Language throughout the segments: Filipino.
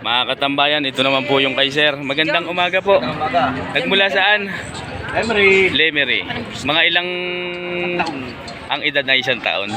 Mga katambayan, ito naman po yung kay Sir. Magandang umaga po. Nagmula saan? Lemery. Mga ilang ang edad na 1 taon?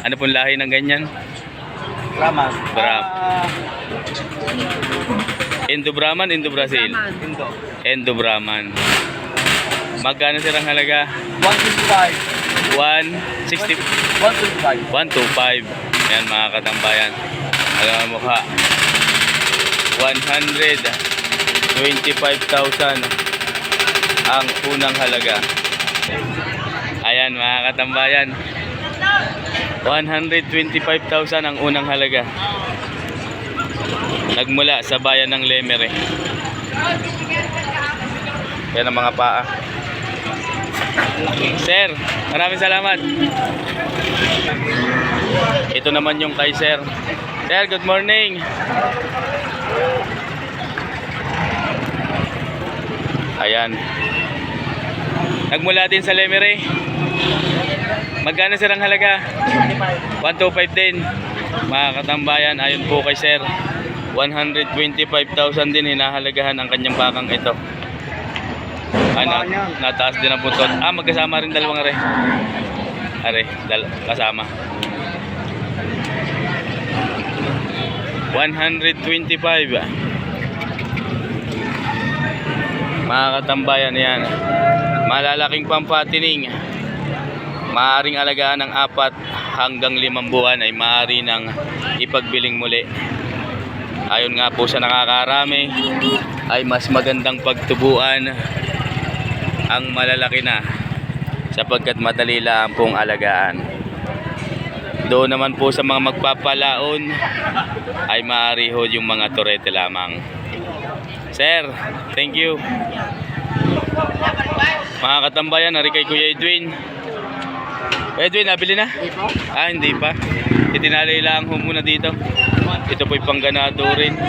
Ano pong lahi ng ganyan? Brahman. Indo-Brahman, Indo-Brazil? Indo-Brahman. Magkano sir ang halaga? 155. 160. 125. 125. Yan mga katambayan. Alam ang mukha. 125,000 ang unang halaga. Ayan mga katambayan. 125,000 ang unang halaga. Nagmula sa bayan ng Lemery. Yan ang mga paa. Sir, maraming salamat. Ito naman yung kay Sir. Sir, good morning. Ayan. Nagmula din sa Lemery. Magkano sir ang halaga? 125 din. Mga katambayan, ayon po kay Sir, 125,000 din hinahalagahan ang kanyang pakang ito. Nataas din ang putot. Magkasama rin dalawang are. Kasama. 125. Mga katambayan, yan. Malalaking pampatining. Maaring alagaan ng 4 hanggang 5 buwan ay maaari ng ipagbiling muli. Ayon nga po sa nakakarami, ay mas magandang pagtubuan ang malalaki na sapagkat madali lang pong alagaan. Doon naman po sa mga magpapalaon ay maaari ho yung mga torete lamang. Sir, thank you. Mga katambayan, nari kay Kuya Edwin. Edwin, nabili na? Hindi pa. Itinalay lang ho muna dito. Ito po'y pangganado rin.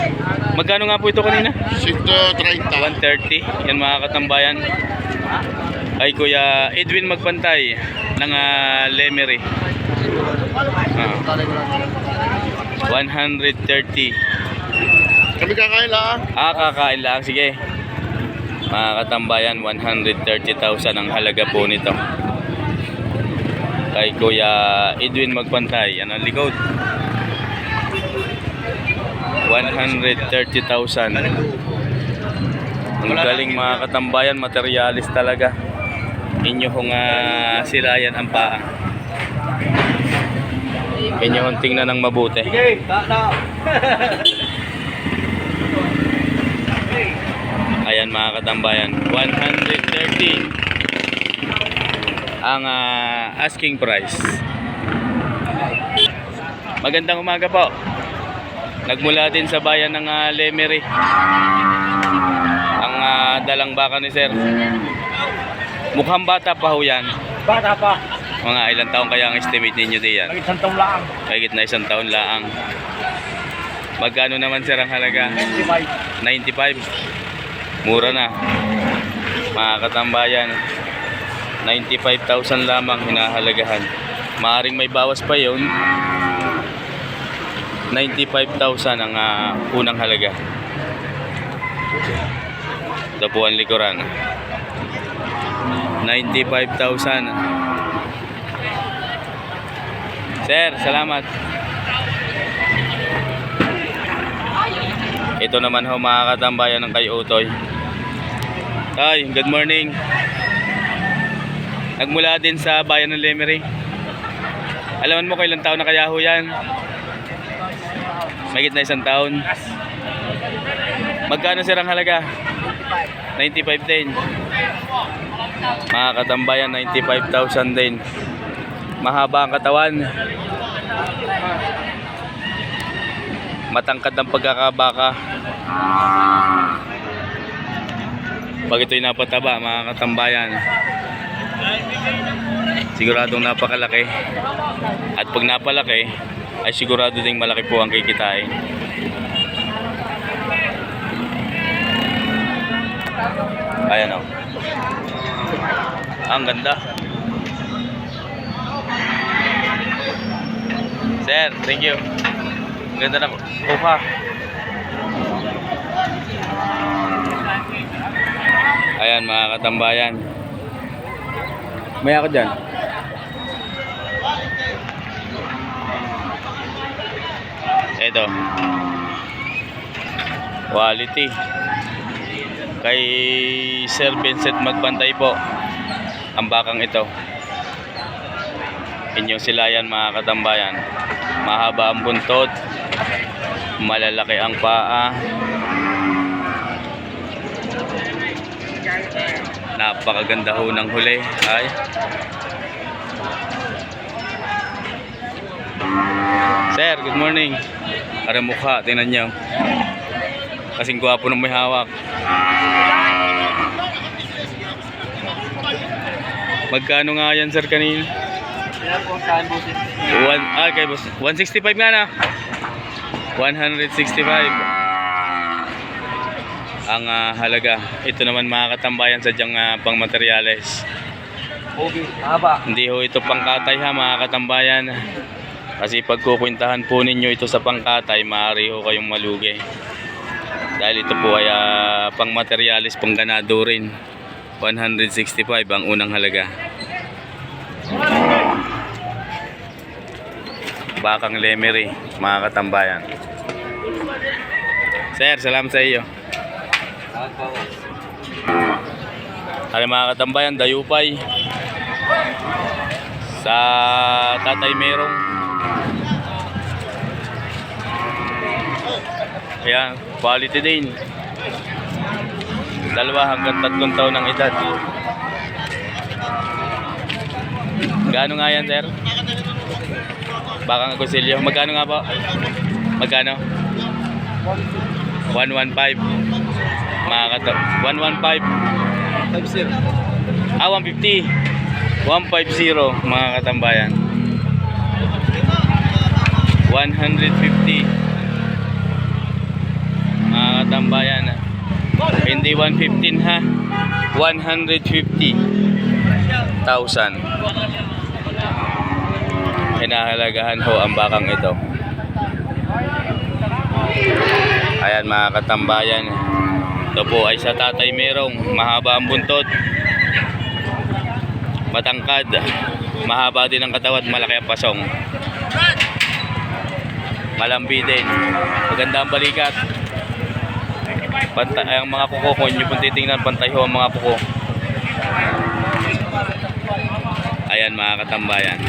Magkano nga po ito kanina? 130. 130. Yan mga katambayan. Ay Kuya Edwin Magpantay ng Lemery. 130. Kami kakain lang. Kakain lang. Sige. Mga katambayan, 130,000 ang halaga po nito. Kay Kuya Edwin Magpantay. Yan ang likod. 130,000. Ang galing mga katambayan, materialis talaga. Inyo hong silayan ang paa. Inyo hong tingnan ng mabuti. Ayan mga katambayan, 130 ang asking price. Magandang umaga po. Nagmula din sa bayan ng Lemery ang dalang baka ni Sir. Mukhang bata pa ho yan. Bata pa. Mga ilang taon kaya ang estimate ninyo diyan? Isang taon lang. Kahit na 1 taon lang. Magkano naman sir ang halaga? 95. Mura na. Mga katambayan, 95,000 lamang hinahalagahan. Maaring may bawas pa yon. 95,000 ang unang halaga. Ito po ang likuran. 95,000. Sir, salamat. Ito naman ho mga katambayan ng kay Utoy. Ay, good morning. Nagmula din sa bayan ng Lemery. Alaman mo kailang taon na kaya ho yan? Mahigit na 1 taon. Magkano sir ang halaga? 95 din. Mga katambayan, 95,000 din. Mahaba ang katawan. Matangkad ang pagkakabaka. Pag ito'y napataba mga katambayan, siguradong napakalaki. At pag napalaki ay sigurado ding malaki po ang kikitain. Ayan o. Ang ganda. Sir, thank you. Ganda na kuha. Ayan mga katambayan. May ako dyan. Ito. Quality. Kay Sir Vincent Magbantay po ang bakang ito. Inyong silayan mga katambayan. Mahaba ang buntot, malalaki ang paa, napakaganda ho ng huli. Ay, Sir, good morning. Para mukha, tingnan nyo. Kasing gwapo nung may hawak. Magkano nga yan, sir, kanina? Kay boss. 165 nga na. 165 ang halaga. Ito naman mga katambayan, sadyang pang materyales. Hindi ho ito pangkatay ha mga katambayan. Kasi pag kukwintahan po ninyo ito sa pangkatay, maaari ho kayong malugi. Dahil ito po ay pang materyales, pang ganado rin. 165 ang unang halaga. Bakang Lemery mga katambayan. Sir, salamat sa iyo. Ano mga katambayan, dayupay sa Tatay Merong. Ayan, quality din. 2 hanggang 3 taon ng edad. Gaano nga yan, sir? Bakang Agosilyo. Magkano nga po? Magkano? 115. Mga kato. 115. 150. 150 mga katambayan. 150 mga katambayan. Hindi 115 ha. 150,000. Hinahalagahan ho ang bakang ito. Ayan mga katambayan. Ito po ay sa Tatay Merong. Mahaba ang buntot, matangkad, mahaba din ang katawan, malaki ang pasong, malambi din, maganda ang balikat. Pantay ang mga kuko. Kung nyo pong titingnan, pantay ho ang mga kuko. Ayan mga katambayan.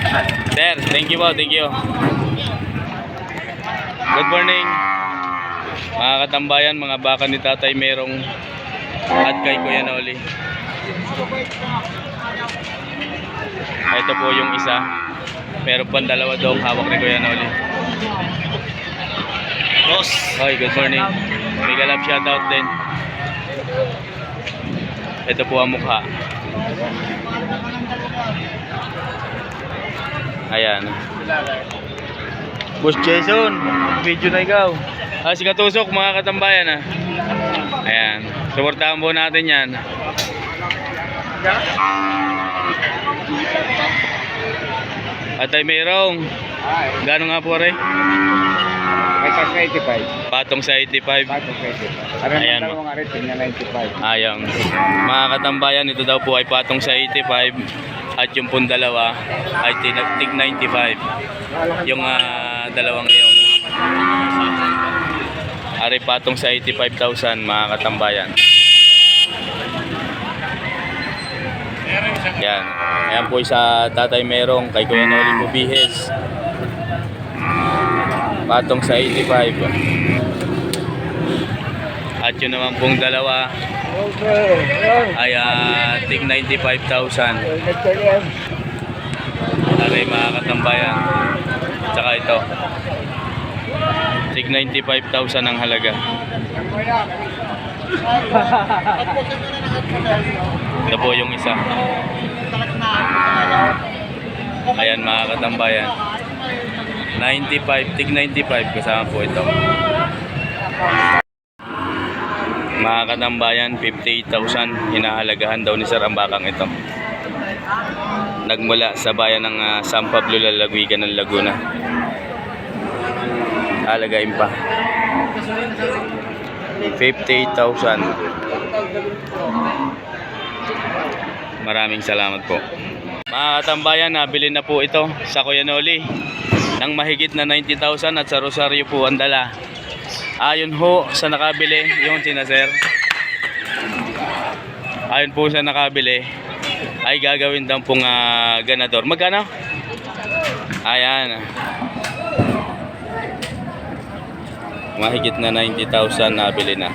Sir, thank you po, thank you. Good morning mga katambayan, mga baka ni Tatay Merong at kay Kuya Noli. Ito po yung isa. Meron pang 2 doong hawak ni Kuya Noli. Boss, hi, good morning. Mega love shoutout din. Ito po ang mukha. Ayan. Boss Jason, video na ikaw. Si Katusok mga katambayan ha. Ayan. Suportahan po natin yan. Tatay Merong. Gano'n nga po rin? Patong sa 85. Ayan. Ayan. Mga katambayan, ito daw po ay patong sa 85. At yung pong dalawa ay tig 95. Yung dalawang iyon. Ari patong sa 85,000 mga katambayan. Yan. Ayan po sa Tatay Merong kay Kuya Noli Bubihes. Patong sa 85. At yun naman pong dalawa ay tig 95,000. Ari mga katambayan. Tsaka ito. Tig 95,000 ang halaga. Ito po yung isa. Ayan mga katambayan. 95, tig 95 kasama po ito. Mga katambayan, 58,000 hinahalagahan daw ni Sir ang bakang ito. Nagmula sa bayan ng San Pablo, Lalawigan ng Laguna. Alagain pa 58,000. Maraming salamat po. Mga katambayan, nabili na po ito sa Kuya Noli ng mahigit na 90,000 at sa Rosario po ang dala. Ayon ho sa nakabili, yung sinaser. Ayon po sa nakabili, ay gagawin daw pong ganador. Magkano? Ayan. Mahigit na 90,000 nabili na.